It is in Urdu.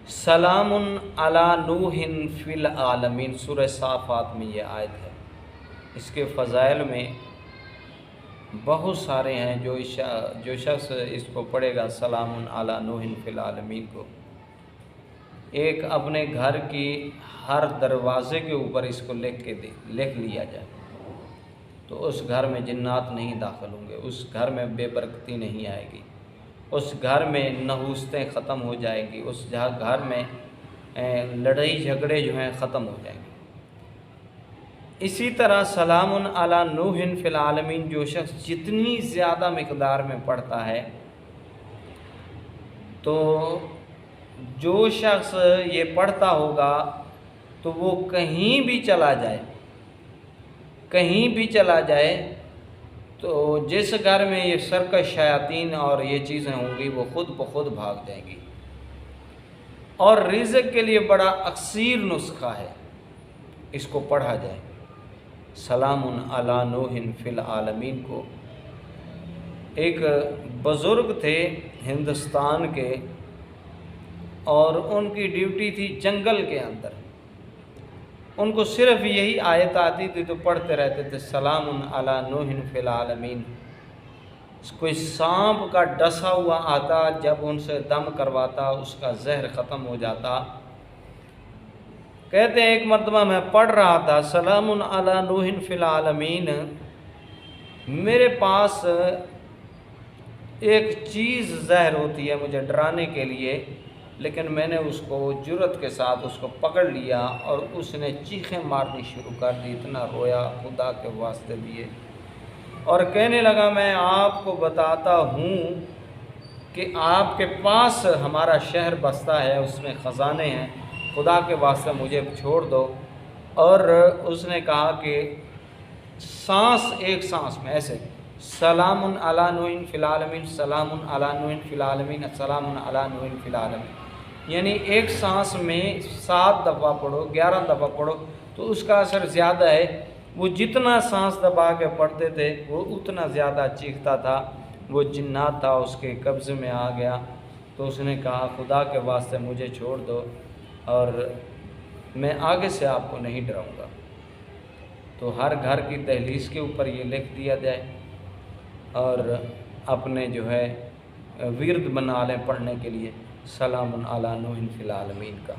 سلام علی نوح فی العالمین، سورہ صافات میں یہ آیت ہے۔ اس کے فضائل میں بہت سارے ہیں۔ جو شخص اس کو پڑھے گا سلام علی نوح فی العالمین کو، ایک اپنے گھر کی ہر دروازے کے اوپر اس کو لکھ لیا جائے تو اس گھر میں جنات نہیں داخل ہوں گے، اس گھر میں بے برکتی نہیں آئے گی، اس گھر میں نحوستیں ختم ہو جائیں گی، اس گھر میں لڑائی جھگڑے جو ہیں ختم ہو جائیں گے۔ اسی طرح سلام علی نوح فی العالمین جو شخص جتنی زیادہ مقدار میں پڑھتا ہے، تو جو شخص یہ پڑھتا ہوگا تو وہ کہیں بھی چلا جائے تو جس گھر میں یہ سرکش شیاطین اور یہ چیزیں ہوں گی وہ خود بخود بھاگ جائیں گی۔ اور رزق کے لیے بڑا اکثیر نسخہ ہے، اس کو پڑھا جائے سلام علی نوح فی العالمین کو۔ ایک بزرگ تھے ہندوستان کے، اور ان کی ڈیوٹی تھی جنگل کے اندر۔ ان کو صرف یہی آیت آتی تھی تو پڑھتے رہتے تھے سلام علی نوح فی العالمین۔ کوئی سانپ کا ڈسا ہوا آتا، جب ان سے دم کرواتا اس کا زہر ختم ہو جاتا۔ کہتے ہیں ایک مرتبہ میں پڑھ رہا تھا سلام علی نوح فی العالمین، میرے پاس ایک چیز زہر ہوتی ہے مجھے ڈرانے کے لیے، لیکن میں نے اس کو جرأت کے ساتھ اس کو پکڑ لیا اور اس نے چیخیں مارنی شروع کر دی، اتنا رویا خدا کے واسطے دیے، اور کہنے لگا میں آپ کو بتاتا ہوں کہ آپ کے پاس ہمارا شہر بستا ہے، اس میں خزانے ہیں، خدا کے واسطے مجھے چھوڑ دو۔ اور اس نے کہا کہ ایک سانس میں ایسے سلام علی نوح فی العالمین، سلام علی نوح فی العالمین، سلام علی نوح فی العالمین، یعنی ایک سانس میں 7 دفعہ پڑھو، 11 دفعہ پڑھو تو اس کا اثر زیادہ ہے۔ وہ جتنا سانس دبا کے پڑھتے تھے وہ اتنا زیادہ چیختا تھا، وہ جنات تھا اس کے قبضے میں آ گیا۔ تو اس نے کہا خدا کے واسطے مجھے چھوڑ دو اور میں آگے سے آپ کو نہیں ڈراؤں گا۔ تو ہر گھر کی دہلیز کے اوپر یہ لکھ دیا جائے اور اپنے جو ہے ورد بنا لیں پڑھنے کے لیے سلام علی نوح فی العالمین کا۔